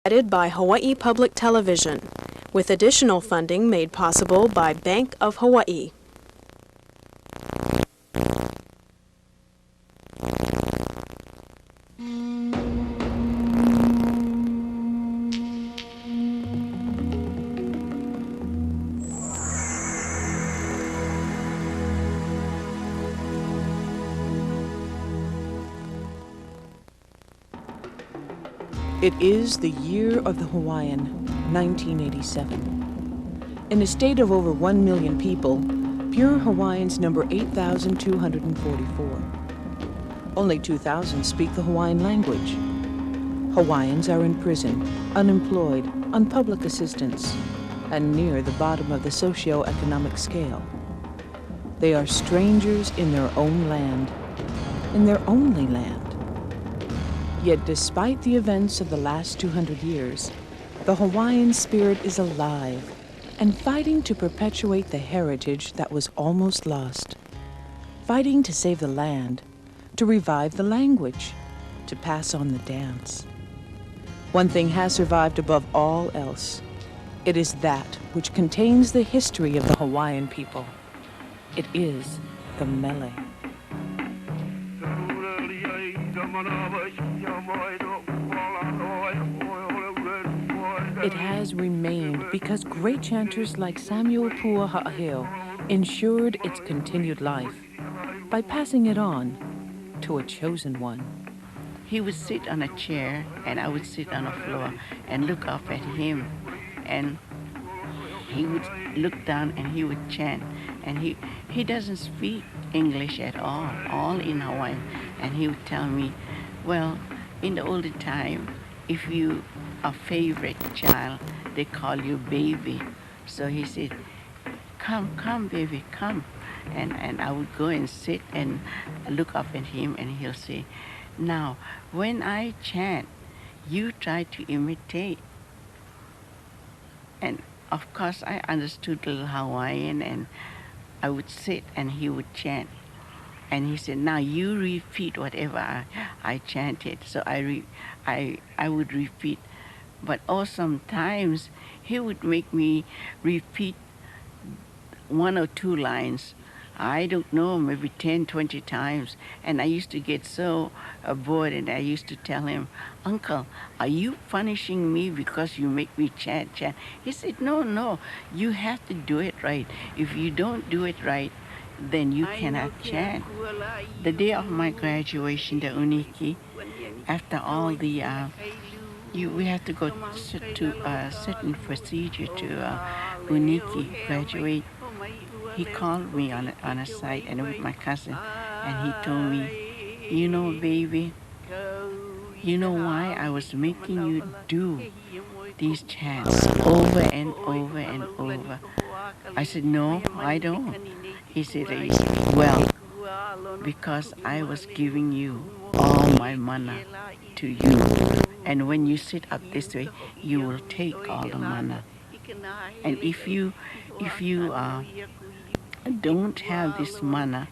Provided by Hawaii Public Television, with additional funding made possible by Bank of Hawaii. It is the year of the Hawaiian, 1987. In a state of over 1 million people, pure Hawaiians number 8,244. Only 2,000 speak the Hawaiian language. Hawaiians are in prison, unemployed, on public assistance, and near the bottom of the socio-economic scale. They are strangers in their own land, in their only land. Yet despite the events of the last 200 years, the Hawaiian spirit is alive and fighting to perpetuate the heritage that was almost lost, fighting to save the land, to revive the language, to pass on the dance. One thing has survived above all else. It is that which contains the history of the Hawaiian people. It is the mele. It has remained because great chanters like Samuel Pua Ha'aheo ensured its continued life by passing it on to a chosen one. He would sit on a chair and I would sit on the floor and look up at him, and he would look down and he would chant, and he doesn't speak English at all in Hawaiian, and he would tell me, well, in the older time, if you a favorite child, they call you baby. So he said, come baby, come. And I would go and sit and look up at him, and he'll say, now, when I chant, you try to imitate. And of course, I understood a little Hawaiian, and I would sit and he would chant. And he said, now you repeat whatever I chanted. So I would repeat. But sometimes he would make me repeat 1 or 2 lines. I don't know, maybe 10, 20 times. And I used to get so bored, and I used to tell him, Uncle, are you punishing me because you make me chant? He said, no, you have to do it right. If you don't do it right, then you cannot chant. The day of my graduation, the uniki, after all the, we have to go to a certain procedure to uniki, graduate. He called me on a side and with my cousin, and he told me, you know, baby, you know why I was making you do these chants over and over and over? I said, no, I don't. He said, well, because I was giving you all my mana to you. And when you sit up this way, you will take all the mana. And if you don't have this mana,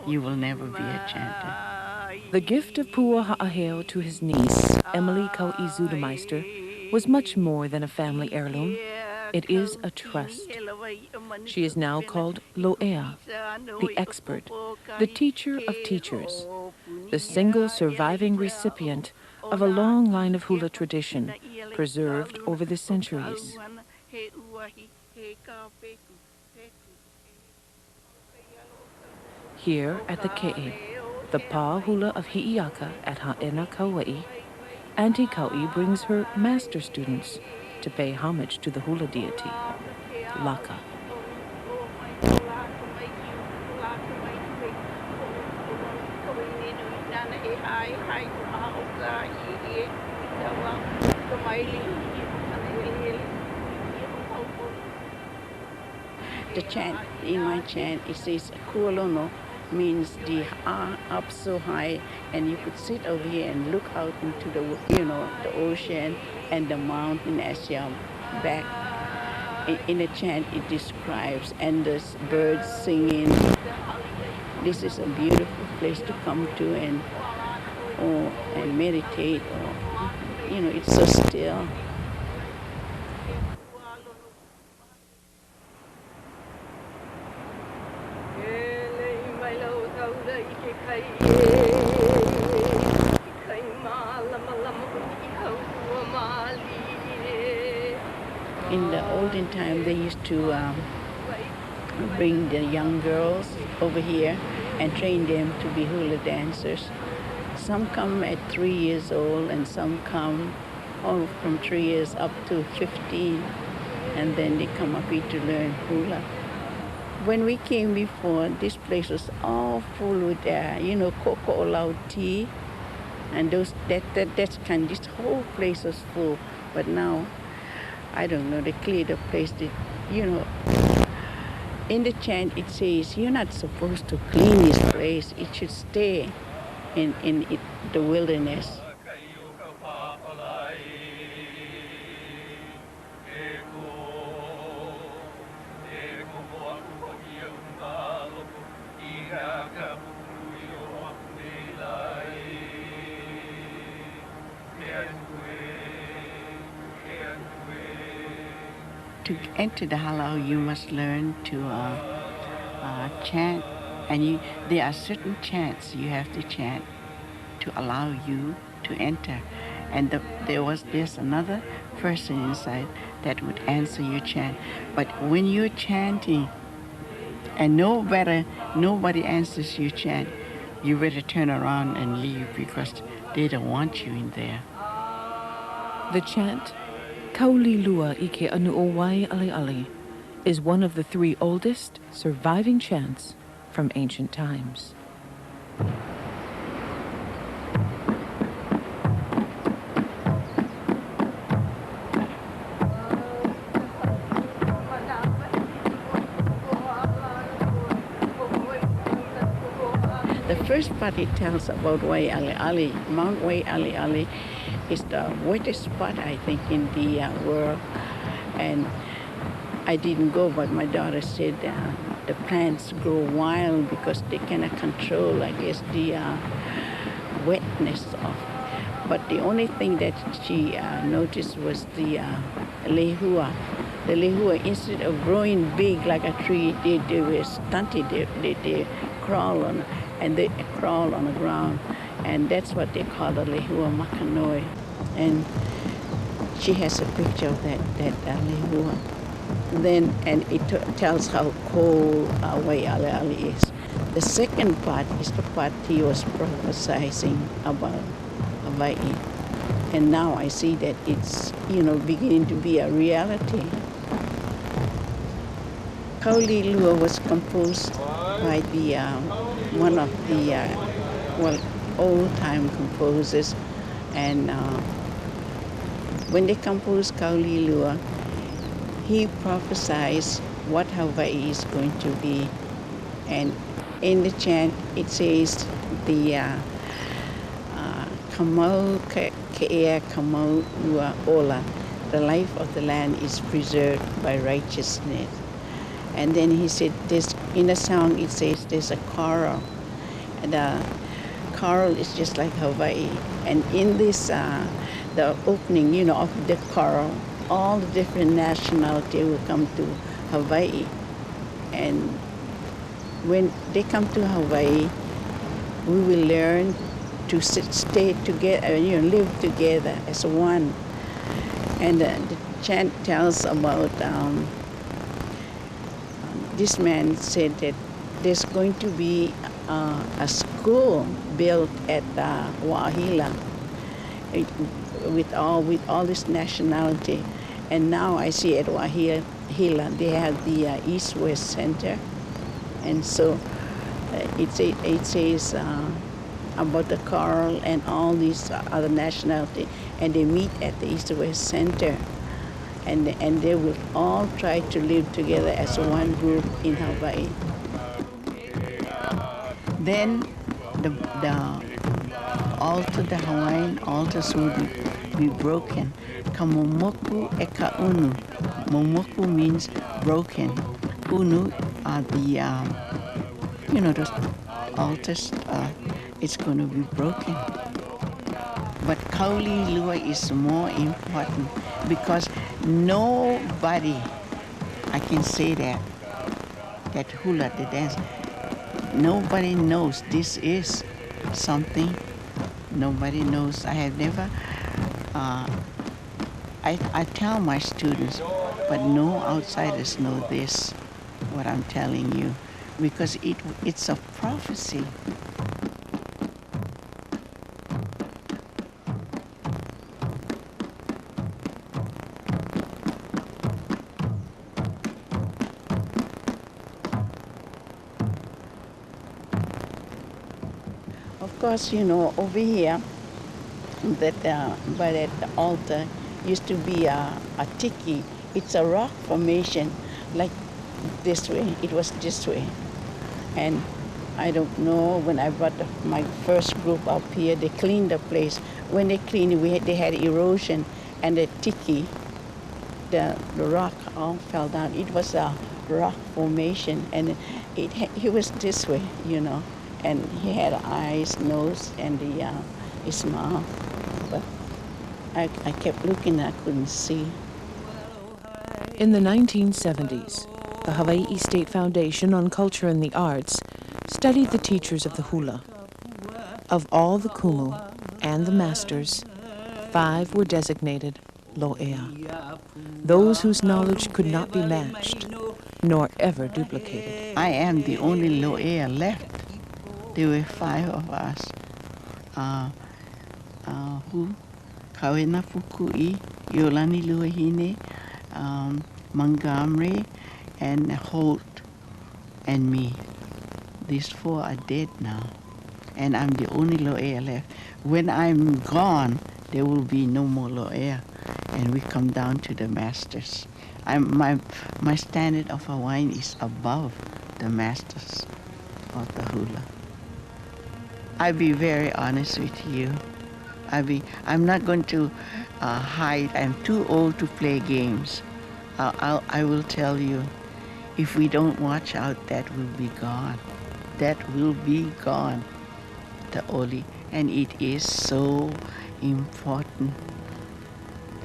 you will never be a chanter. The gift of Pua Ha'aheo to his niece, Emily Kau'i Zudemeister, was much more than a family heirloom. It is a trust. She is now called Lo'ea, the expert, the teacher of teachers, the single surviving recipient of a long line of hula tradition preserved over the centuries. Here at the Ke'e, the Pa Hula of Hi'iaka at Ha'ena Kauai, Auntie Kau'i brings her master students to pay homage to the hula deity, Laka. The chant, in my chant, it says, Kualono means the up so high, and you could sit over here and look out into the, the ocean and the mountain as you're back. In a chant, it describes endless birds singing. This is a beautiful place to come to and meditate. It's so still. In the olden time, they used to bring the young girls over here and train them to be hula dancers. Some come at 3 years old, and some come from 3 years up to 15, and then they come up here to learn hula. When we came before, this place was all full with, cocoa tea, and this whole place was full. But now, I don't know, they cleared the place. In the chant it says, you're not supposed to clean this place. It should stay in the wilderness. To enter the halau, you must learn to chant, and there are certain chants you have to chant to allow you to enter. And there's another person inside that would answer your chant. But when you're chanting and nobody answers your chant, you better turn around and leave, because they don't want you in there. The chant, Kaulilua Ike Anu o Wai Ali Ali, is one of the 3 oldest surviving chants from ancient times. The first part it tells about Wai Ali Ali. Mount Wai Ali Ali is the wettest spot, I think, in the world. And I didn't go, but my daughter said the plants grow wild because they cannot control, I guess, the wetness of. But the only thing that she noticed was the lehua. The lehua, instead of growing big like a tree, they were stunted. They crawl on, and they crawl on the ground. And that's what they call the lehua makanoi. And she has a picture of that lehua. Then, and it tells how cold Wai Ali Ali is. The second part is the part he was prophesizing about Hawaii. And now I see that it's, beginning to be a reality. Kaulilua was composed by the one of the old-time composers, and when they composed Kaulilua, he prophesies what Hawaii is going to be. And in the chant, it says the kamau ke'ea kamau lua ola, the life of the land is preserved by righteousness. And then he said, in the song it says there's a coral, and the coral is just like Hawaii. And in this, the opening, of the coral, all the different nationalities will come to Hawaii. And when they come to Hawaii, we will learn to stay together, live together as one. And the chant tells about, this man said that there's going to be a school built at Wa'ahila with all this nationality. And now I see at Wa'ahila they have the East-West Center. And so it says about the coral and all these other nationality, and they meet at the East-West Center. And they will all try to live together as one group in Hawaii. Then the altar, the Hawaiian altars will be broken. Kamomoku e ka unu. Momoku means broken. Unu are the, those altars, it's going to be broken. But Kaulilua is more important because nobody, I can say that hula, the dance, nobody knows this is something nobody knows. I have never, I tell my students, but no outsiders know this, what I'm telling you, because it's a prophecy. Of course, you know, over here, by that altar used to be a tiki. It's a rock formation, like this way. It was this way. And I don't know, when I brought my first group up here, they cleaned the place. When they cleaned it, they had erosion, and the tiki, the rock all fell down. It was a rock formation, and he was this way, you know. And he had eyes, nose, and his mouth. But I kept looking, I couldn't see. In the 1970s, the Hawaii State Foundation on Culture and the Arts studied the teachers of the hula. Of all the kumu and the masters, 5 were designated lo'ea, those whose knowledge could not be matched, nor ever duplicated. I am the only lo'ea left. There were 5 of us. Who? Kawena Fukui, Yolani Luahine, Montgomery, and Holt, and me. These 4 are dead now, and I'm the only lo'ea left. When I'm gone, there will be no more lo'ea, and we come down to the masters. My standard of Hawaiian is above the masters of the hula. I'll be very honest with you. I'm not going to hide. I'm too old to play games. I will tell you, if we don't watch out, that will be gone. That will be gone, the oli, and it is so important.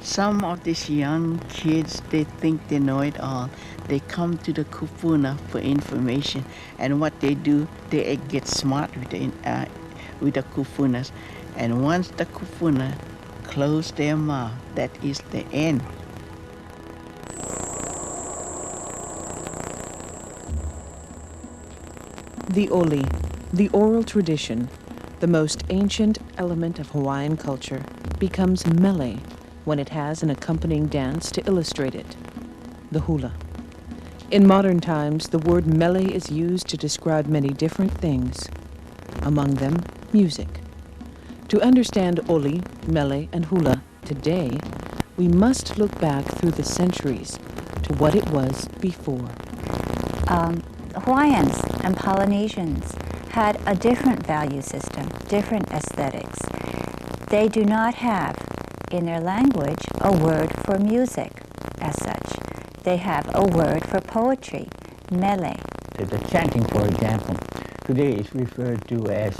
Some of these young kids, they think they know it all. They come to the kupuna for information, and what they do, they get smart with the kufunas. And once the kufuna close their mouth, that is the end. The oli, the oral tradition, the most ancient element of Hawaiian culture, becomes mele when it has an accompanying dance to illustrate it, the hula. In modern times, the word mele is used to describe many different things, among them music. To understand oli, mele, and hula today, we must look back through the centuries to what it was before. Hawaiians and Polynesians had a different value system, different aesthetics. They do not have, in their language, a word for music as such. They have a word for poetry, mele. The chanting, for example, today is referred to as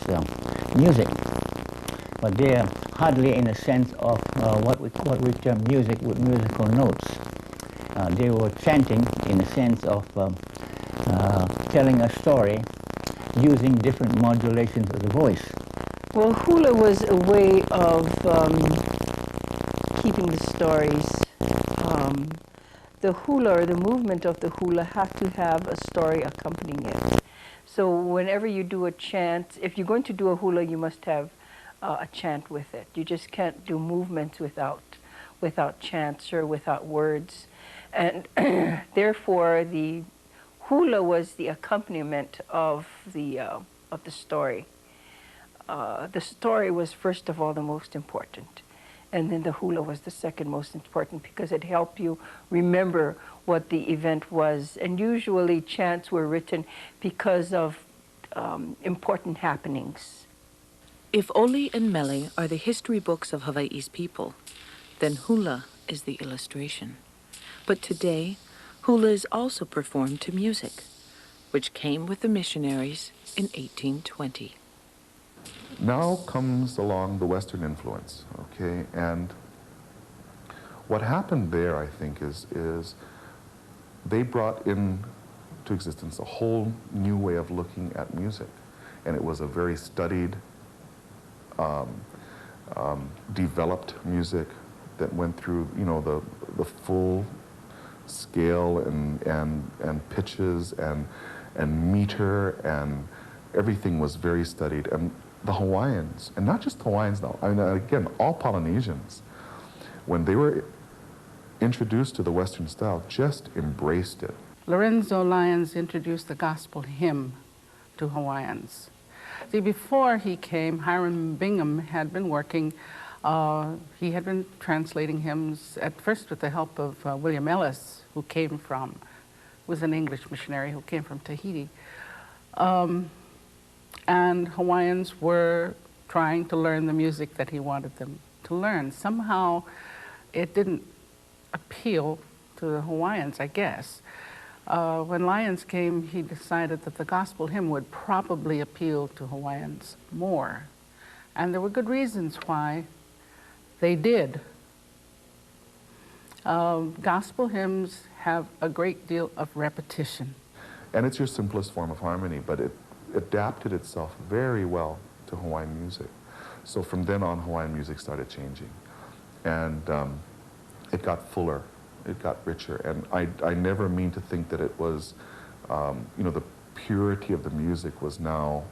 music, but they are hardly in a sense of what we term music with musical notes. They were chanting in a sense of telling a story using different modulations of the voice. Well, hula was a way of keeping the stories. The hula, or the movement of the hula, have to have a story accompanying it. So whenever you do a chant, if you're going to do a hula, you must have a chant with it. You just can't do movements without chants or without words. And therefore, the hula was the accompaniment of the story. The story was, first of all, the most important. And then the hula was the second most important because it helped you remember what the event was. And usually chants were written because of important happenings. If oli and mele are the history books of Hawaii's people, then hula is the illustration. But today, hula is also performed to music, which came with the missionaries in 1820. Now comes along the Western influence, okay, and what happened there, I think, is they brought into existence a whole new way of looking at music, and it was a very studied, developed music that went through, you know, the full scale and pitches and meter, and everything was very studied. And the Hawaiians, and not just Hawaiians now, I mean, again, all Polynesians, when they were introduced to the Western style, just embraced it. Lorenzo Lyons introduced the gospel hymn to Hawaiians. See, before he came, Hiram Bingham had been working. He had been translating hymns at first with the help of William Ellis, who was an English missionary who came from Tahiti. And Hawaiians were trying to learn the music that he wanted them to learn. Somehow it didn't appeal to the Hawaiians, I guess. When Lyons came, he decided that the gospel hymn would probably appeal to Hawaiians more. And there were good reasons why they did. Gospel hymns have a great deal of repetition. And it's your simplest form of harmony, but it adapted itself very well to Hawaiian music. So from then on, Hawaiian music started changing. And it got fuller, it got richer. And I never mean to think that it was, you know, the purity of the music was now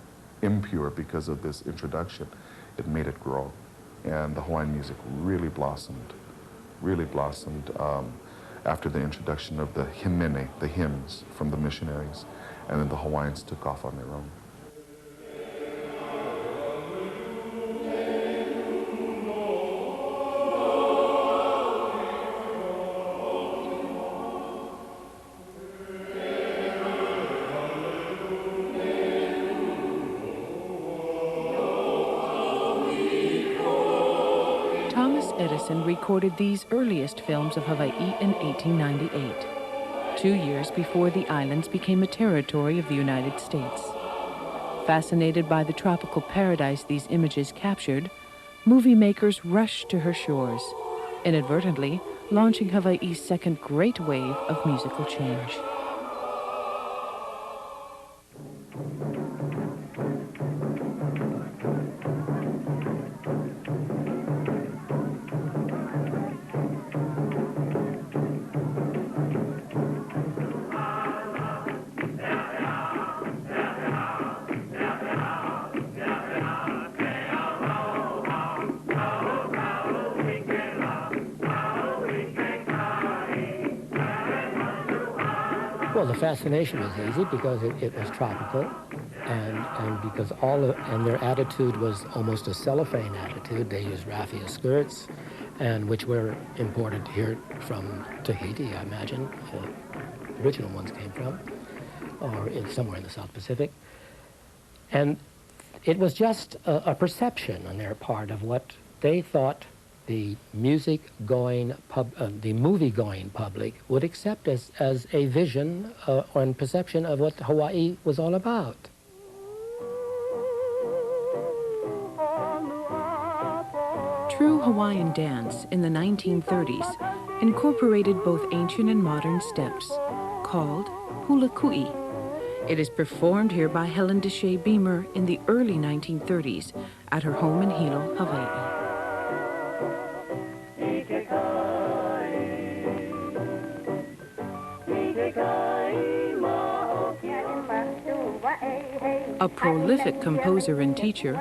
impure because of this introduction. It made it grow. And the Hawaiian music really blossomed after the introduction of the himene, the hymns from the missionaries. And then the Hawaiians took off on their own. Edison recorded these earliest films of Hawaii in 1898, 2 years before the islands became a territory of the United States. Fascinated by the tropical paradise these images captured, movie makers rushed to her shores, inadvertently launching Hawaii's second great wave of musical change. Well, the fascination was easy because it was tropical, and because their attitude was almost a cellophane attitude. They used raffia skirts, and which were imported here from Tahiti, I imagine. The original ones came from, or somewhere in the South Pacific. And it was just a perception on their part of what they thought the movie-going public would accept as a vision and perception of what Hawaii was all about. True Hawaiian dance in the 1930s incorporated both ancient and modern steps, called hula kui. It is performed here by Helen Deshay Beamer in the early 1930s at her home in Hilo, Hawaii. A prolific composer and teacher,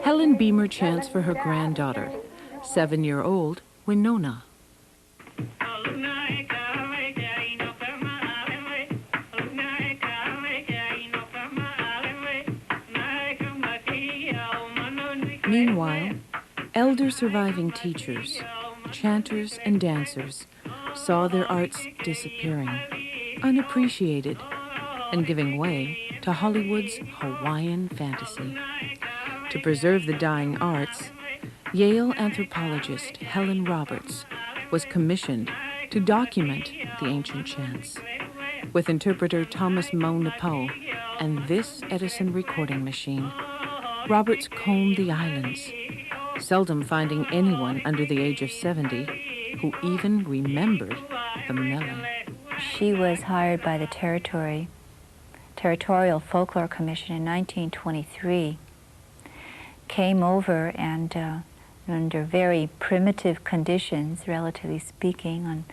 Helen Beamer chants for her granddaughter, 7-year-old Winona. Meanwhile, elder surviving teachers, chanters, and dancers saw their arts disappearing, unappreciated, and giving way to Hollywood's Hawaiian fantasy. To preserve the dying arts, Yale anthropologist Helen Roberts was commissioned to document the ancient chants. With interpreter Thomas Maunapau and this Edison recording machine, Roberts combed the islands, seldom finding anyone under the age of 70 who even remembered the mele. She was hired by the Territorial Folklore Commission in 1923, came over and under very primitive conditions, relatively speaking, on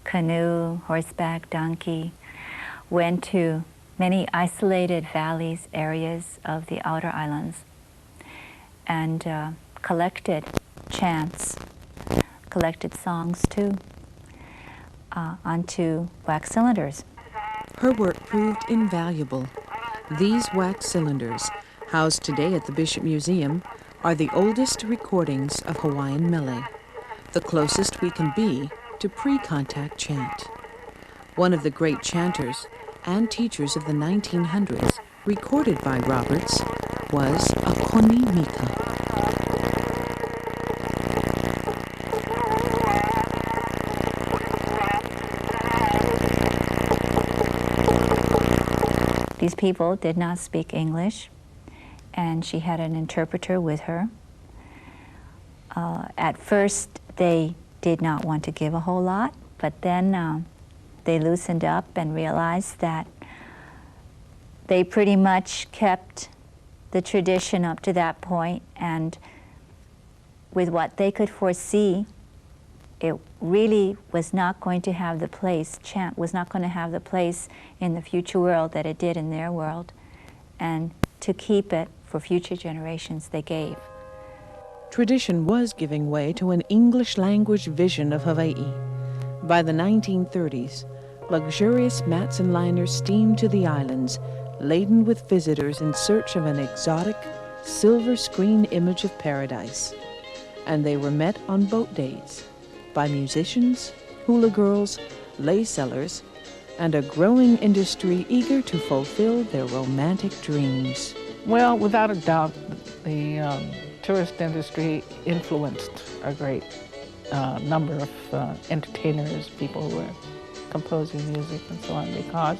canoe, horseback, donkey, went to many isolated valleys, areas of the outer islands, and collected chants, collected songs too, onto wax cylinders. Her work proved invaluable. These wax cylinders, housed today at the Bishop Museum, are the oldest recordings of Hawaiian mele, the closest we can be to pre-contact chant. One of the great chanters and teachers of the 1900s, recorded by Roberts, was Akoni Mika. These people did not speak English, and she had an interpreter with her. At first, they did not want to give a whole lot, but then they loosened up and realized that they pretty much kept the tradition up to that point, and with what they could foresee, it really was not going to have the place, chant was not going to have the place in the future world that it did in their world. And to keep it for future generations, they gave. Tradition was giving way to an English language vision of Hawaii. By the 1930s, luxurious Matson liners steamed to the islands, laden with visitors in search of an exotic, silver screen image of paradise. And they were met on boat days by musicians, hula girls, lay sellers, and a growing industry eager to fulfill their romantic dreams. Well, without a doubt, the tourist industry influenced a great number of entertainers, people who were composing music and so on, because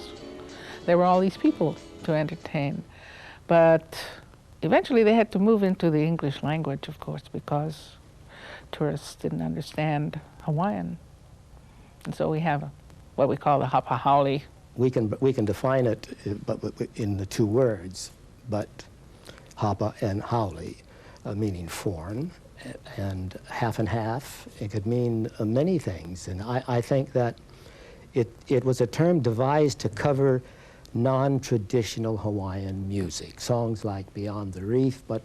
there were all these people to entertain. But eventually they had to move into the English language, of course, because tourists didn't understand Hawaiian. And so we have what we call the hapa haole. We can define it in the two words, but hapa and haole, meaning foreign, and half and half. It could mean many things. And I think that it was a term devised to cover non-traditional Hawaiian music, songs like Beyond the Reef, but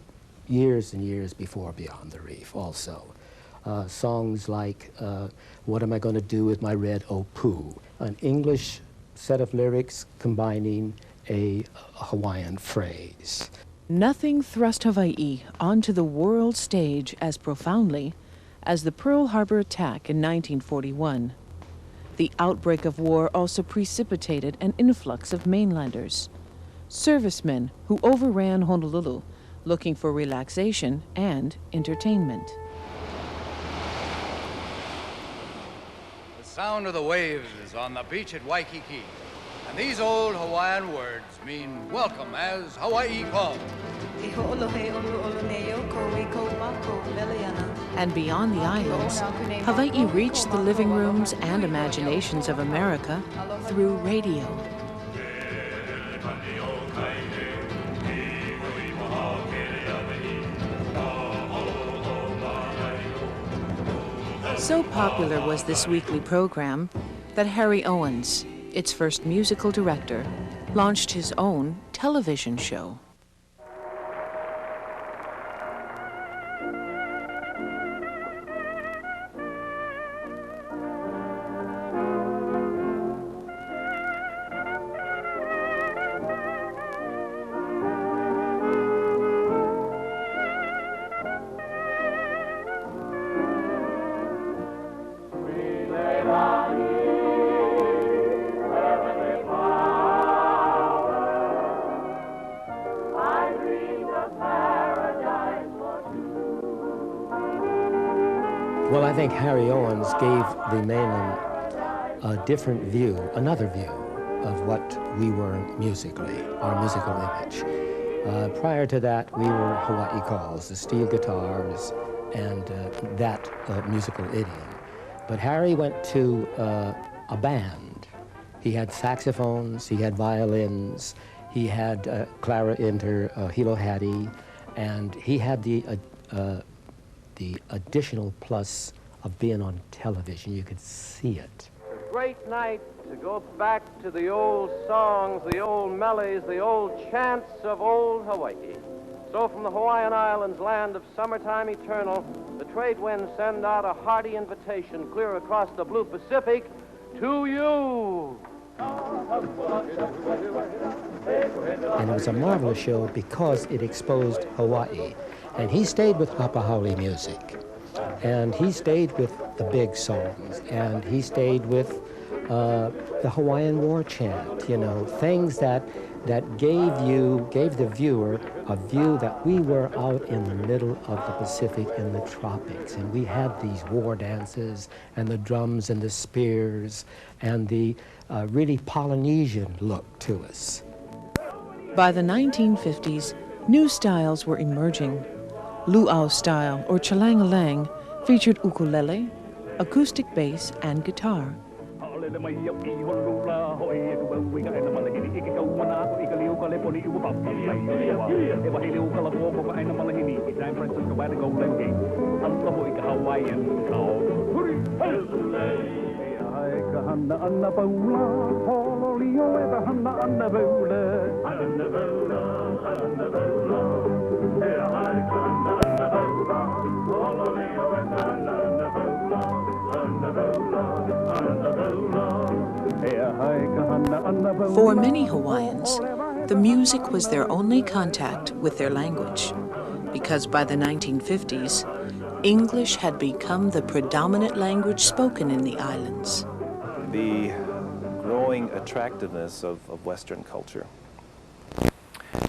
years and years before Beyond the Reef also. Songs like What Am I Going to Do with My Red Opu, an English set of lyrics combining a Hawaiian phrase. Nothing thrust Hawaii onto the world stage as profoundly as the Pearl Harbor attack in 1941. The outbreak of war also precipitated an influx of mainlanders, servicemen who overran Honolulu looking for relaxation and entertainment. The sound of the waves is on the beach at Waikiki, and these old Hawaiian words mean welcome as Hawaii calls. And beyond the islands, Hawaii reached the living rooms and imaginations of America through radio. So popular was this weekly program that Harry Owens, its first musical director, launched his own television show. Well, I think Harry Owens gave the mainland a different view, another view of what we were musically, our musical image. Prior to that, we were Hawaii calls, the steel guitars, and that musical idiom. But Harry went to a band. He had saxophones, he had violins, he had Clara Inter, Hilo Hattie, and he had the additional plus of being on television. You could see it. great night to go back to the old songs, the old melodies, the old chants of old Hawaii. So from the Hawaiian Islands, land of summertime eternal, the trade winds send out a hearty invitation clear across the blue Pacific to you. And it was a marvelous show because it exposed Hawaii. And he stayed with Hapahaole music. And he stayed with the big songs. And he stayed with the Hawaiian war chant, you know, things that gave the viewer a view that we were out in the middle of the Pacific in the tropics. And we had these war dances and the drums and the spears and the really Polynesian look to us. By the 1950s, new styles were emerging. Luau style, or chalang-a-lang, featured ukulele, acoustic bass, and guitar. For many Hawaiians, the music was their only contact with their language, because by the 1950s, English had become the predominant language spoken in the islands. The growing attractiveness of Western culture,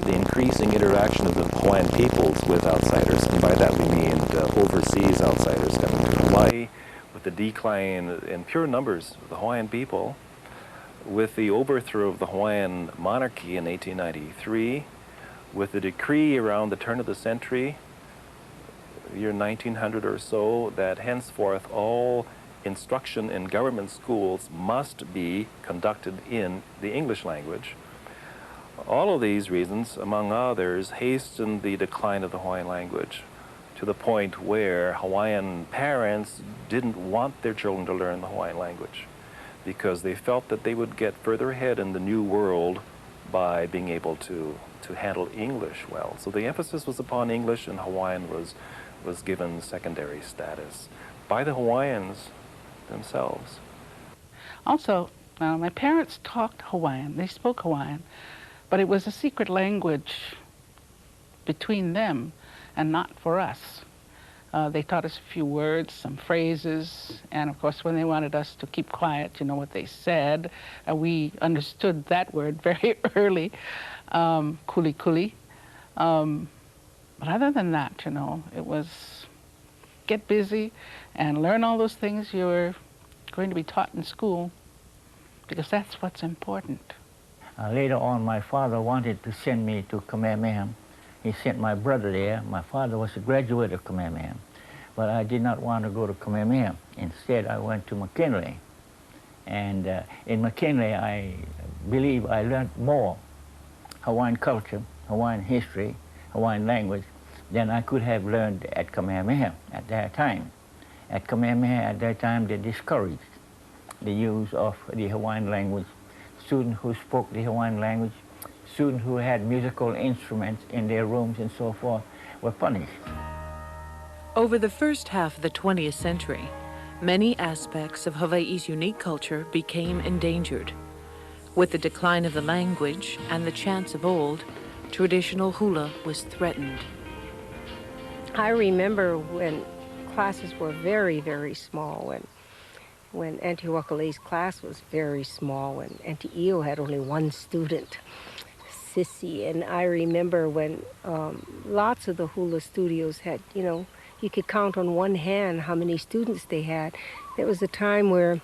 the increasing interaction of the Hawaiian peoples with outsiders, and by that we mean overseas outsiders coming to Hawaii, with the decline in pure numbers of the Hawaiian people, with the overthrow of the Hawaiian monarchy in 1893, with the decree around the turn of the century, year 1900 or so, that henceforth all instruction in government schools must be conducted in the English language. All of these reasons, among others, hastened the decline of the Hawaiian language to the point where Hawaiian parents didn't want their children to learn the Hawaiian language because they felt that they would get further ahead in the new world by being able to handle English well. So the emphasis was upon English, and Hawaiian was given secondary status by the Hawaiians themselves. Also, my parents talked Hawaiian. They spoke Hawaiian, but it was a secret language between them and not for us. They taught us a few words, some phrases, and of course when they wanted us to keep quiet, you know what they said, we understood that word very early, kuli kuli. But other than that, you know, it was get busy and learn all those things you're going to be taught in school, because that's what's important. Later on, my father wanted to send me to Kamehameha. He sent my brother there. My father was a graduate of Kamehameha, but I did not want to go to Kamehameha. Instead, I went to McKinley. And in McKinley, I believe I learned more Hawaiian culture, Hawaiian history, Hawaiian language than I could have learned at Kamehameha at that time. At Kamehameha at that time, they discouraged the use of the Hawaiian language. Students who spoke the Hawaiian language, students who had musical instruments in their rooms and so forth, were punished. Over the first half of the 20th century, many aspects of Hawaii's unique culture became endangered. With the decline of the language and the chants of old, traditional hula was threatened. I remember when classes were very, very small, when Auntie Wakale's class was very small, and Auntie Io had only one student, Sissy. And I remember when lots of the hula studios had, you know, you could count on one hand how many students they had. There was a time where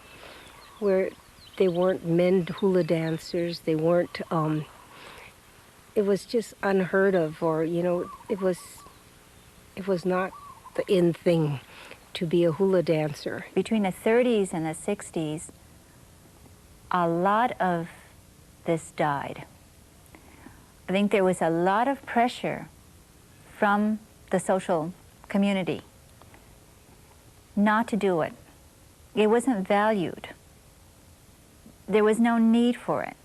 they weren't men hula dancers, they weren't, it was just unheard of, or, you know, it was not the in thing to be a hula dancer. Between the 30s and the 60s, a lot of this died. I think there was a lot of pressure from the social community not to do it. It wasn't valued. there was no need for it.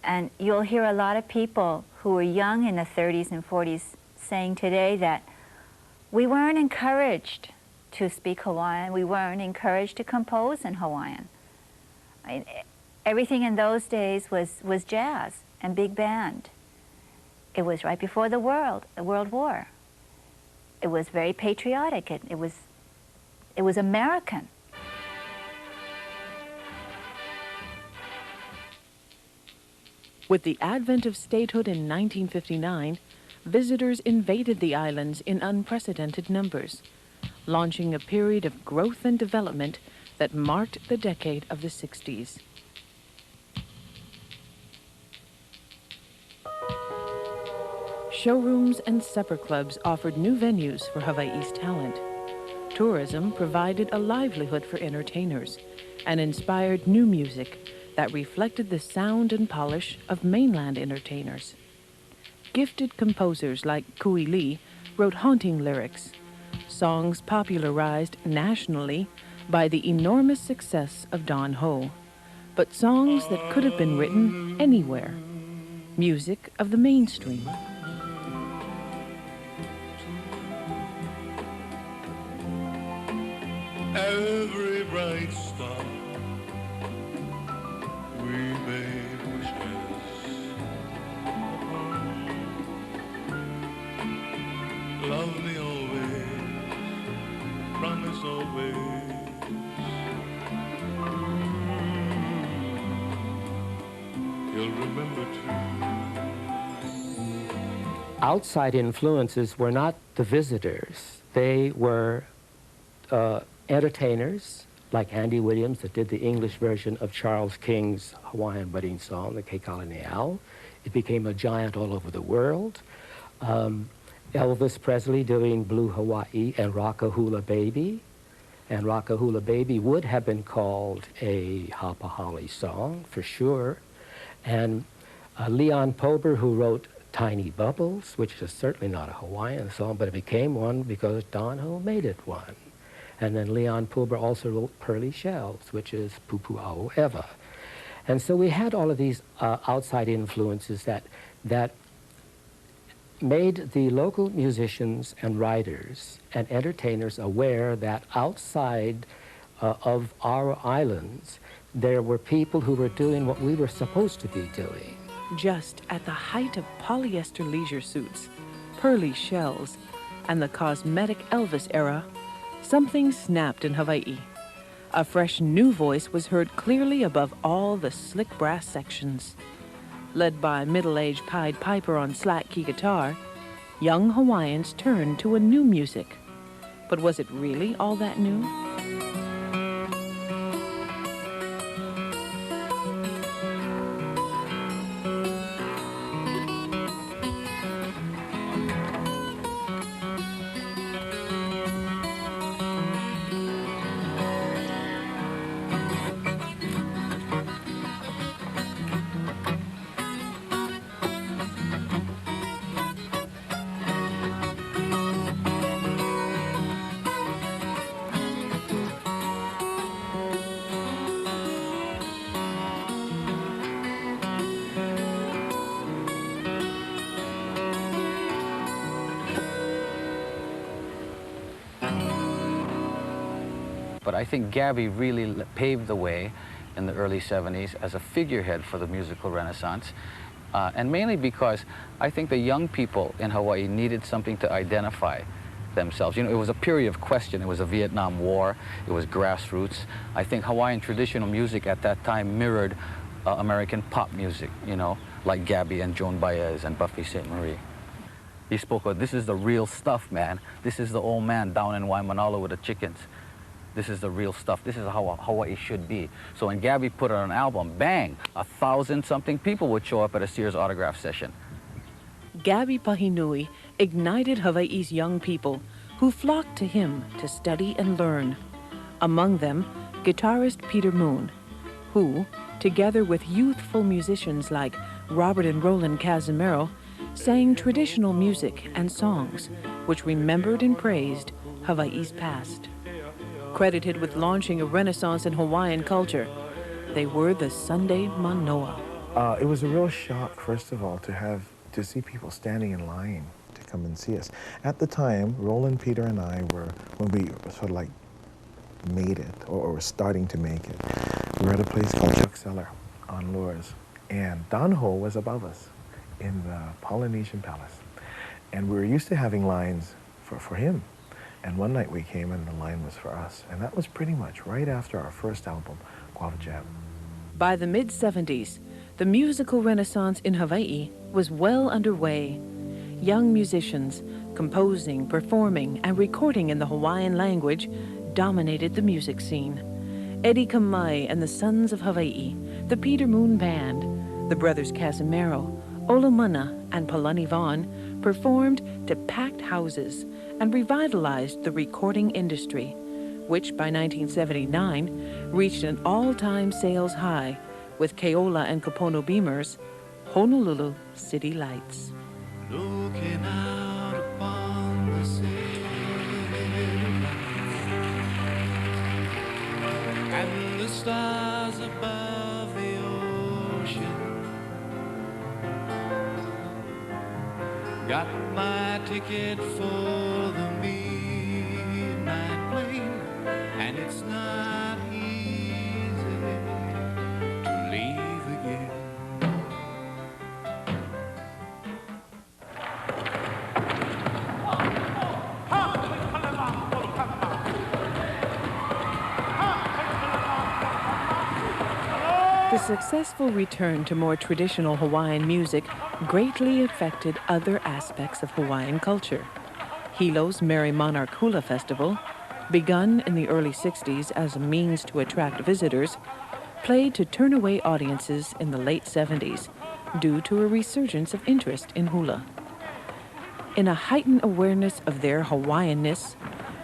And you'll hear a lot of people who were young in the 30s and 40s saying today that we weren't encouraged to speak Hawaiian, we weren't encouraged to compose in Hawaiian. Everything in those days was jazz and big band. It was right before the World War. It was very patriotic. It was American. With the advent of statehood in 1959, visitors invaded the islands in unprecedented numbers, launching a period of growth and development that marked the decade of the 60s. Showrooms and supper clubs offered new venues for Hawaii's talent. Tourism provided a livelihood for entertainers and inspired new music that reflected the sound and polish of mainland entertainers. Gifted composers like Kui Lee wrote haunting lyrics, songs popularized nationally by the enormous success of Don Ho, but songs that could have been written anywhere, music of the mainstream. Every bright star we made wishes upon. Love me always, promise always. You'll remember too. Outside influences were not the visitors. They were entertainers like Andy Williams that did the English version of Charles King's Hawaiian wedding song, the Keikala Neau. It became a giant all over the world. Elvis Presley doing Blue Hawaii and Rock a Hula Baby. And Rock a Hula Baby would have been called a Hapa Holly song for sure. And Leon Pober, who wrote Tiny Bubbles, which is certainly not a Hawaiian song, but it became one because Don Ho made it one. And then Leon Pober also wrote Pearly Shells, which is Pupu Au Eva. And so we had all of these outside influences that made the local musicians and writers and entertainers aware that outside of our islands, there were people who were doing what we were supposed to be doing. Just at the height of polyester leisure suits, pearly shells, and the cosmetic Elvis era, something snapped in Hawaii. A fresh new voice was heard clearly above all the slick brass sections. Led by middle-aged Pied Piper on slack key guitar, young Hawaiians turned to a new music. But was it really all that new? But I think Gabby really paved the way in the early 70s as a figurehead for the musical renaissance. And mainly because I think the young people in Hawaii needed something to identify themselves. You know, it was a period of question. It was a Vietnam War. It was grassroots. I think Hawaiian traditional music at that time mirrored American pop music, you know, like Gabby and Joan Baez and Buffy St. Marie. He spoke of, this is the real stuff, man. This is the old man down in Waimanalo with the chickens. This is the real stuff. This is how Hawaii should be. So when Gabby put on an album, bang, 1,000-something people would show up at a Sears autograph session. Gabby Pahinui ignited Hawaii's young people who flocked to him to study and learn. Among them, guitarist Peter Moon, who, together with youthful musicians like Robert and Roland Casimiro, sang traditional music and songs which remembered and praised Hawaii's past. Credited with launching a renaissance in Hawaiian culture, They were the Sunday Manoa. It was a real shock, first of all, to see people standing in line to come and see us. At the time, Roland, Peter, and I were, when we sort of like made it, or were starting to make it, we were at a place called Chuck Cellar on Lourdes. And Don Ho was above us in the Polynesian Palace. And we were used to having lines for him. And one night we came and the line was for us. And that was pretty much right after our first album, Guava Jam. By the mid-70s, the musical renaissance in Hawaii was well underway. Young musicians, composing, performing, and recording in the Hawaiian language dominated the music scene. Eddie Kamai and the Sons of Hawaii, the Peter Moon Band, the Brothers Casimiro, Olomana, and Palani Vaughn performed to packed houses and revitalized the recording industry, which by 1979 reached an all-time sales high with Keola and Kapono Beamer's Honolulu City Lights. Looking out upon the city and the stars above the ocean, got my ticket for the midnight plane, and it's not easy to leave again. The successful return to more traditional Hawaiian music greatly affected other aspects of Hawaiian culture. Hilo's Merry Monarch Hula Festival, begun in the early 60s as a means to attract visitors, played to turn away audiences in the late 70s due to a resurgence of interest in hula. In a heightened awareness of their Hawaiianness,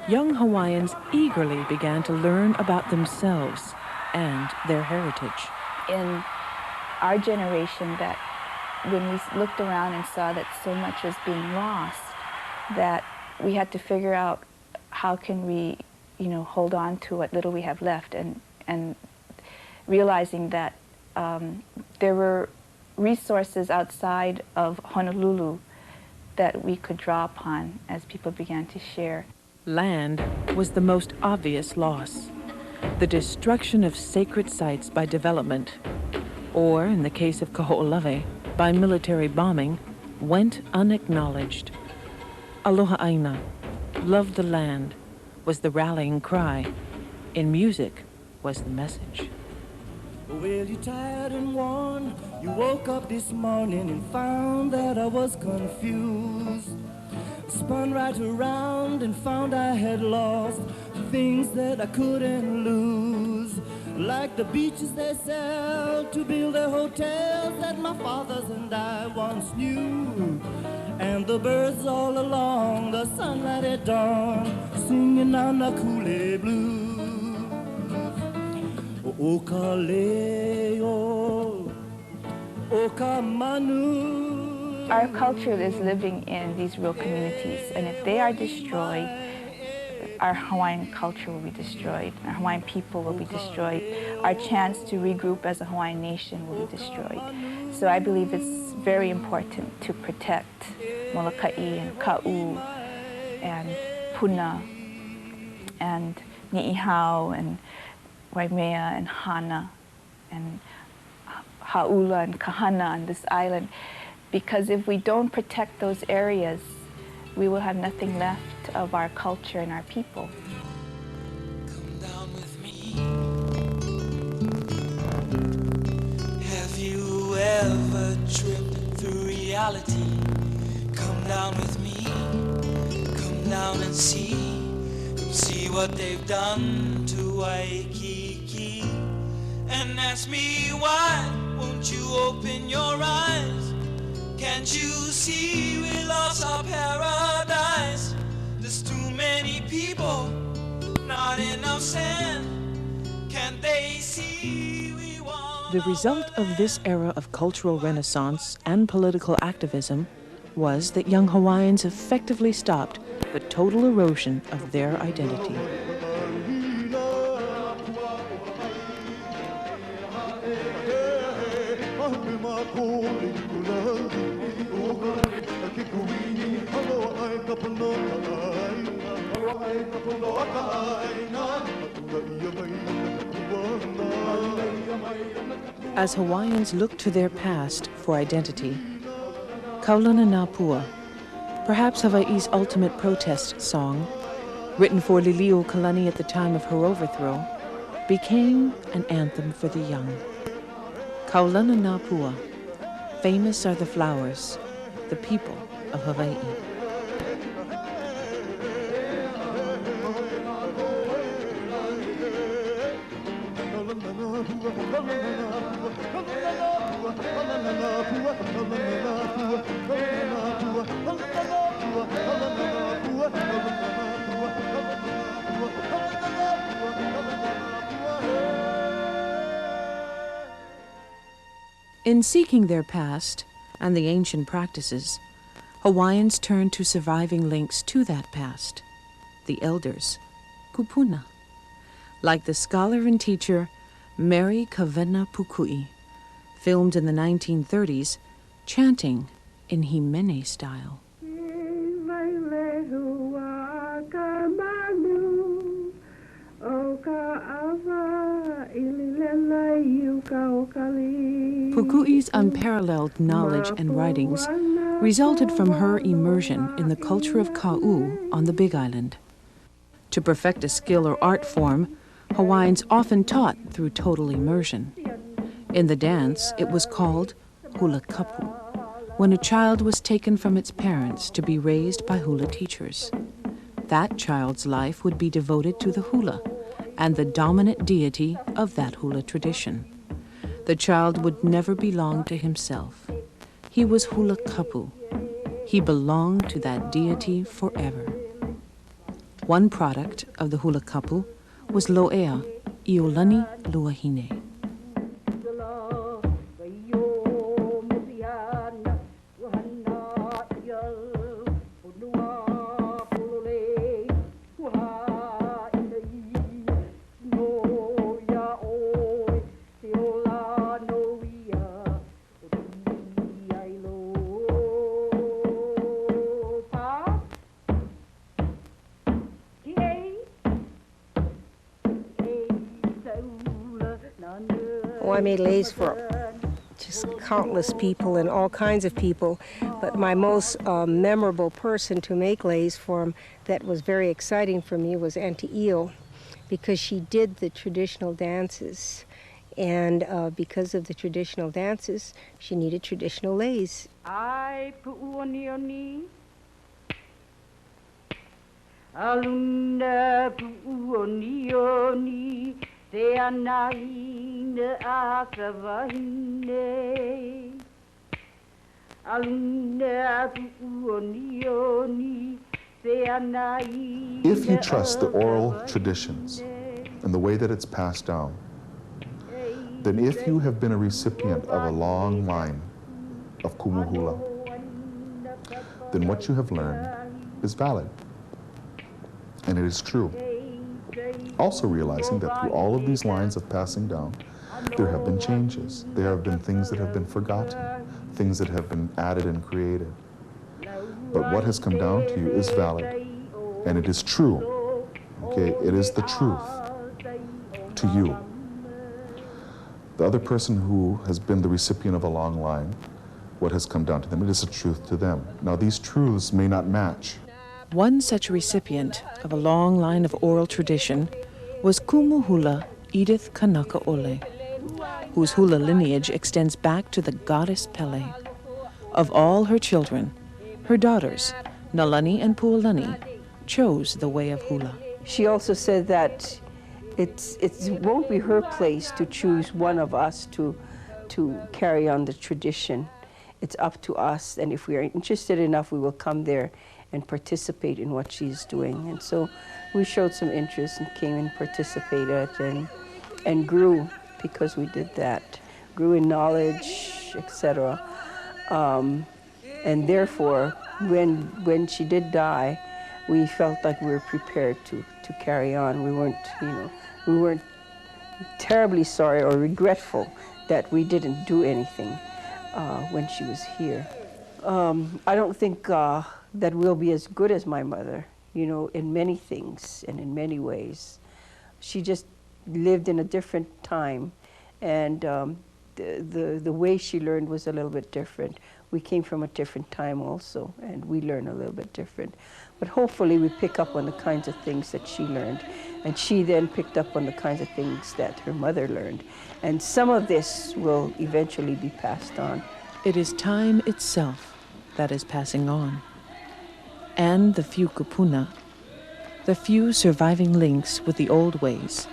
young Hawaiians eagerly began to learn about themselves and their heritage. In our generation, that when we looked around and saw that so much was being lost, that we had to figure out how can we, hold on to what little we have left, and realizing that there were resources outside of Honolulu that we could draw upon as people began to share. Land was the most obvious loss. The destruction of sacred sites by development, or in the case of Kaho'olawe, by military bombing, went unacknowledged. Aloha Aina, love the land, was the rallying cry. In music was the message. Well, you're tired and worn. You woke up this morning and found that I was confused. Spun right around and found I had lost things that I couldn't lose. Like the beaches they sell to build the hotels that my fathers and I once knew. And the birds all along the sunlight at dawn singing on the Kule Blues. O Kaleo, O Kamanu. Our culture is living in these real communities, and if they are destroyed, our Hawaiian culture will be destroyed, our Hawaiian people will be destroyed, our chance to regroup as a Hawaiian nation will be destroyed. So I believe it's very important to protect Molokai and Ka'u and Puna and Ni'ihau and Waimea and Hana and Ha'ula and Kahana on this island. Because if we don't protect those areas, we will have nothing left of our culture and our people. Come down with me. Have you ever tripped through reality? Come down with me. Come down and see. Come see what they've done to Waikiki. And ask me why won't you open your eyes? Can't you see we lost our paradise? There's too many people, not enough sand. Can't they see we want? The result of this era of cultural renaissance and political activism was that young Hawaiians effectively stopped the total erosion of their identity. As Hawaiians look to their past for identity, Kaulana Napua, perhaps Hawaii's ultimate protest song, written for Liliuokalani at the time of her overthrow, became an anthem for the young. Kaulana Napua, famous are the flowers, the people of Hawaii. In seeking their past and the ancient practices, Hawaiians turn to surviving links to that past, the elders, kupuna, like the scholar and teacher Mary Kawena Pukui, filmed in the 1930s, chanting in Himene style. Pukui's unparalleled knowledge and writings resulted from her immersion in the culture of Ka'u on the Big Island. To perfect a skill or art form, Hawaiians often taught through total immersion. In the dance, it was called hula kapu, when a child was taken from its parents to be raised by hula teachers. That child's life would be devoted to the hula and the dominant deity of that hula tradition. The child would never belong to himself. He was hula kapu. He belonged to that deity forever. One product of the hula kapu was lo'ea, iolani luahine. I made leis for just countless people and all kinds of people, but my most memorable person to make leis for that was very exciting for me was Auntie Io, because she did the traditional dances, and because of the traditional dances, she needed traditional leis. Ai pu'uonioni Aluna pu'uonioni Te anaine asavahine Aluna pu'uonioni Te anaine. If you trust the oral traditions and the way that it's passed down, then if you have been a recipient of a long line of kumuhula, then what you have learned is valid, and it is true. Also realizing that through all of these lines of passing down, there have been changes. There have been things that have been forgotten, things that have been added and created. But what has come down to you is valid, and it is true. Okay, it is the truth to you. The other person who has been the recipient of a long line, what has come down to them, it is the truth to them. Now, these truths may not match. One such recipient of a long line of oral tradition was Kumuhula Edith Kanakaole, whose hula lineage extends back to the goddess Pele. Of all her children, her daughters, Nalani and Pualani, chose the way of hula. She also said that it won't be her place to choose one of us to carry on the tradition. It's up to us, and if we are interested enough, we will come there and participate in what she's doing. And so we showed some interest and came and participated and grew because we did that. Grew in knowledge, etc. And therefore, when she did die, we felt like we were prepared to carry on. We weren't terribly sorry or regretful that we didn't do anything when she was here. I don't think that we'll be as good as my mother, you know, in many things and in many ways. She just lived in a different time, and the way she learned was a little bit different. We came from a different time also, and we learn a little bit different. But hopefully we pick up on the kinds of things that she learned, and she then picked up on the kinds of things that her mother learned. And some of this will eventually be passed on. It is time itself that is passing on. And the few kupuna, the few surviving links with the old ways,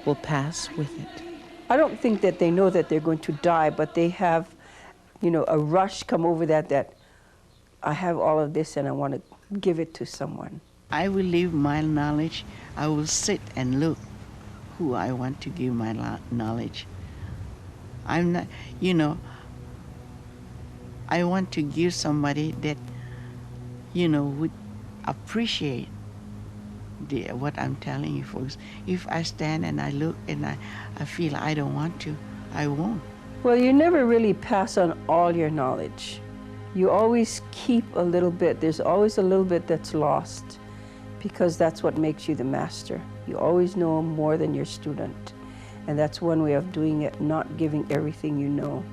will pass with it. I don't think that they know that they're going to die, but they have, you know, a rush come over that I have all of this and I want to give it to someone. I will leave my knowledge. I will sit and look who I want to give my knowledge. I'm not, you know, I want to give somebody that, you know, would appreciate what I'm telling you folks. If I stand and I look and I feel I don't want to, I won't. Well, you never really pass on all your knowledge. You always keep a little bit. There's always a little bit that's lost, because that's what makes you the master. You always know more than your student. And that's one way of doing it, not giving everything you know.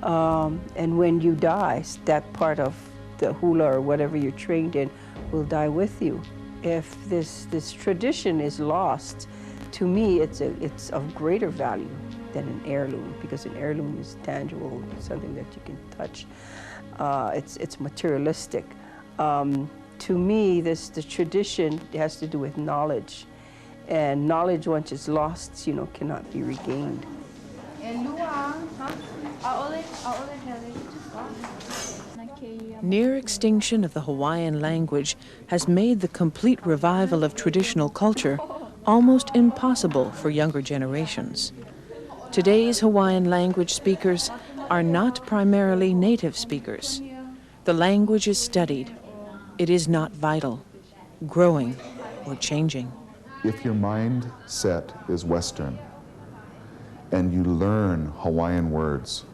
And when you die, that part of the hula or whatever you're trained in will die with you. If this tradition is lost, to me it's of greater value than an heirloom, because an heirloom is tangible, something that you can touch. It's materialistic. To me, the tradition has to do with knowledge, and knowledge, once it's lost, you know, cannot be regained. Near extinction of the Hawaiian language has made the complete revival of traditional culture almost impossible for younger generations. Today's Hawaiian language speakers are not primarily native speakers. The language is studied. It is not vital, growing, or changing. If your mindset is Western and you learn Hawaiian words,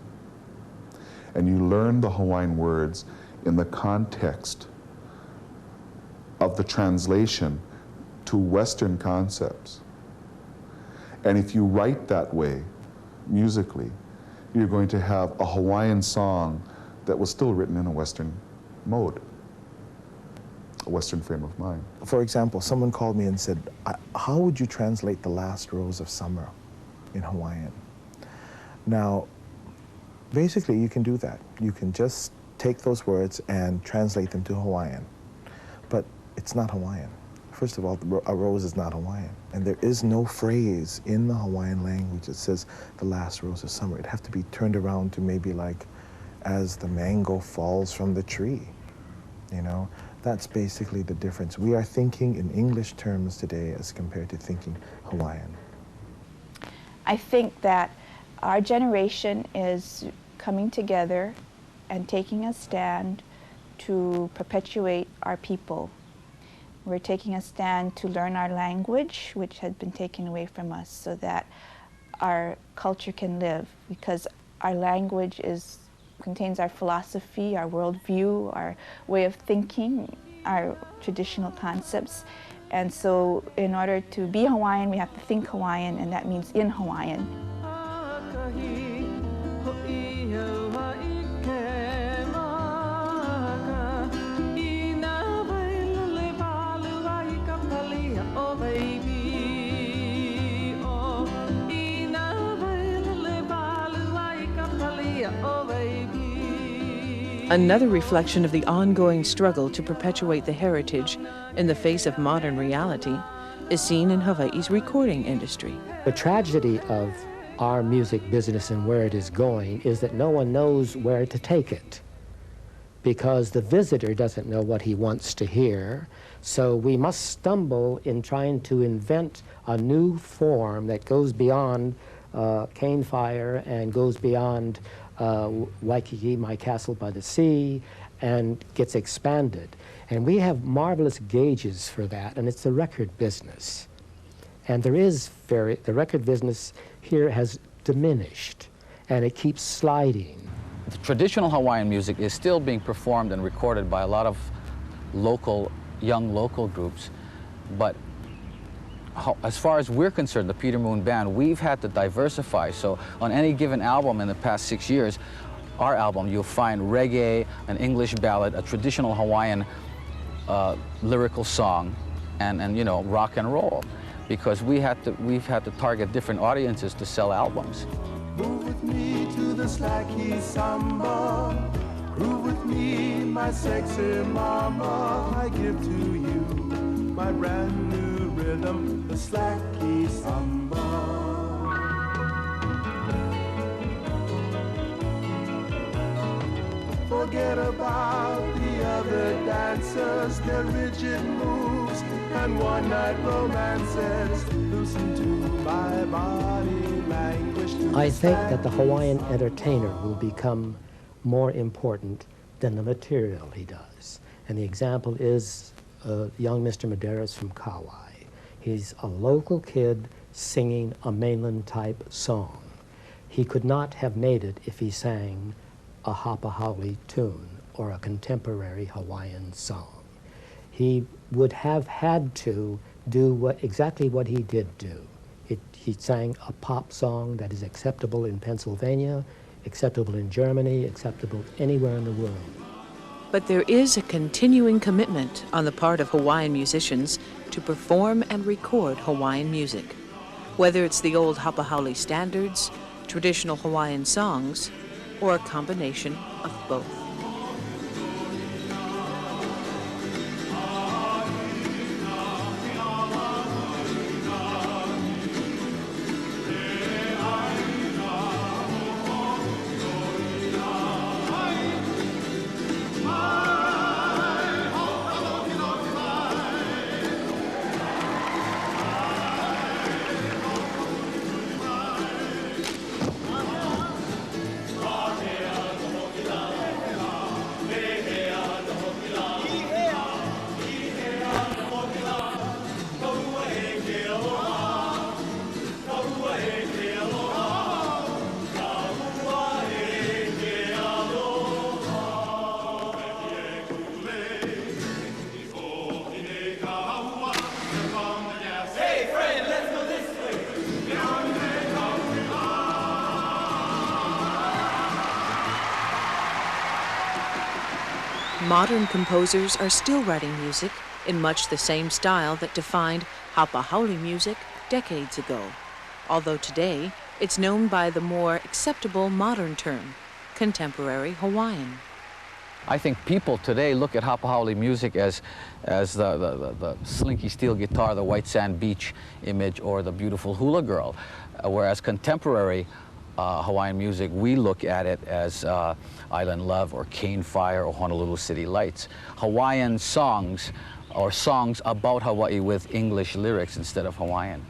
and you learn the Hawaiian words in the context of the translation to Western concepts, and if you write that way musically, you're going to have a Hawaiian song that was still written in a Western mode, a Western frame of mind. For example, someone called me and said, how would you translate the last rose of summer in Hawaiian? Now, basically you can do that. You can just take those words and translate them to Hawaiian. But it's not Hawaiian. First of all, a rose is not Hawaiian. And there is no phrase in the Hawaiian language that says the last rose of summer. It'd have to be turned around to maybe like, as the mango falls from the tree. You know, that's basically the difference. We are thinking in English terms today as compared to thinking Hawaiian. I think that our generation is coming together and taking a stand to perpetuate our people. We're taking a stand to learn our language, which had been taken away from us, so that our culture can live, because our language contains our philosophy, our worldview, our way of thinking, our traditional concepts. And so in order to be Hawaiian, we have to think Hawaiian, and that means in Hawaiian. Another reflection of the ongoing struggle to perpetuate the heritage in the face of modern reality is seen in Hawaii's recording industry. The tragedy of our music business and where it is going is that no one knows where to take it, because the visitor doesn't know what he wants to hear. So we must stumble in trying to invent a new form that goes beyond cane fire and goes beyond Waikiki, my castle by the sea, and gets expanded. And we have marvelous gauges for that, and it's the record business. And the record business here has diminished. and it keeps sliding. The traditional Hawaiian music is still being performed and recorded by a lot of young local groups, but as far as we're concerned, the Peter Moon Band, we've had to diversify. So on any given album in the past 6 years, our album, you'll find reggae, an English ballad, a traditional Hawaiian lyrical song, and you know, rock and roll, because we've had to target different audiences to sell albums. Move with me to the slacky samba. Groove with me, my sexy mama. I give to you my brand new rhythm, the slacky samba. Forget about the other dancers, their rigid moves and one-night romances. Listen to my body language. I think that the Hawaiian entertainer will become more important than the material he does. And the example is young Mr. Medeiros from Kauai. He's a local kid singing a mainland type song. He could not have made it if he sang a Hapahauli tune or a contemporary Hawaiian song. He would have had to do exactly what he did do. He sang a pop song that is acceptable in Pennsylvania, acceptable in Germany, acceptable anywhere in the world. But there is a continuing commitment on the part of Hawaiian musicians to perform and record Hawaiian music, whether it's the old Hapahauli standards, traditional Hawaiian songs, or a combination of both. Modern composers are still writing music in much the same style that defined Hapahauli music decades ago, although today it's known by the more acceptable modern term, contemporary Hawaiian. I think people today look at Hapahauli music as the slinky steel guitar, the white sand beach image, or the beautiful hula girl, whereas contemporary Hawaiian music, we look at it as Island Love or Cane Fire or Honolulu City Lights. Hawaiian songs, or songs about Hawaii with English lyrics instead of Hawaiian.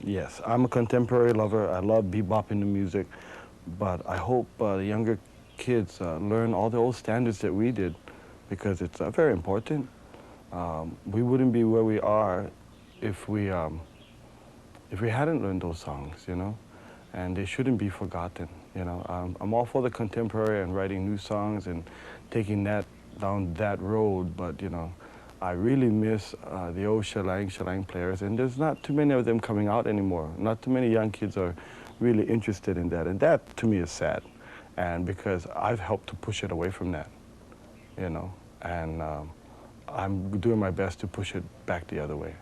Yes, I'm a contemporary lover. I love bebopping the music, but I hope the younger kids learn all the old standards that we did, because it's very important. We wouldn't be where we are if we hadn't learned those songs, you know, and they shouldn't be forgotten, you know. I'm all for the contemporary and writing new songs and taking that down that road, but, you know, I really miss the old shelang players, and there's not too many of them coming out anymore. Not too many young kids are really interested in that, and that to me is sad. And because I've helped to push it away from that, you know, and I'm doing my best to push it back the other way.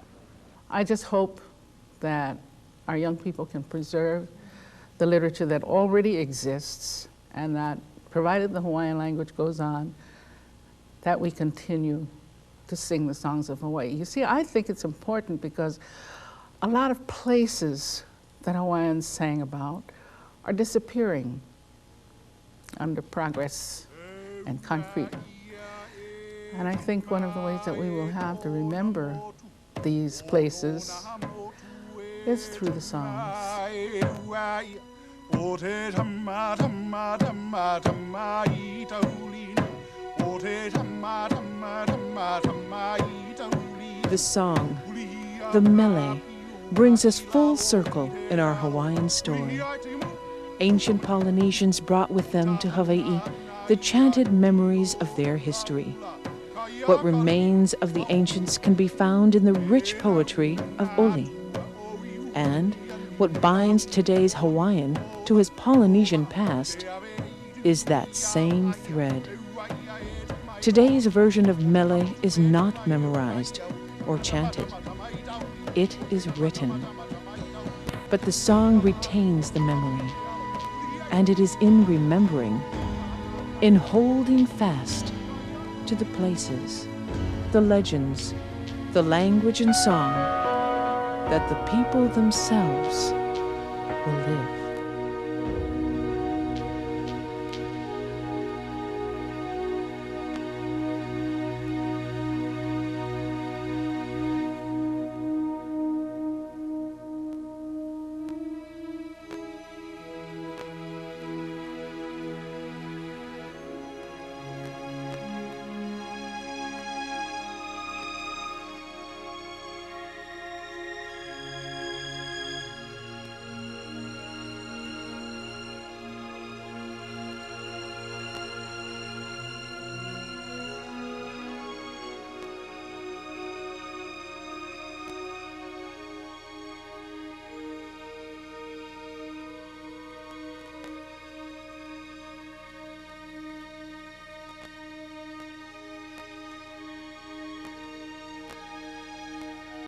I just hope that our young people can preserve the literature that already exists, and that, provided the Hawaiian language goes on, that we continue to sing the songs of Hawaii. You see, I think it's important because a lot of places that Hawaiians sang about are disappearing under progress and concrete. And I think one of the ways that we will have to remember these places is through the songs. The song, the mele, brings us full circle in our Hawaiian story. Ancient Polynesians brought with them to Hawaii the chanted memories of their history. What remains of the ancients can be found in the rich poetry of Oli. And what binds today's Hawaiian to his Polynesian past is that same thread. Today's version of mele is not memorized or chanted. It is written. But the song retains the memory. And it is in remembering, in holding fast to the places, the legends, the language and song, that the people themselves will live.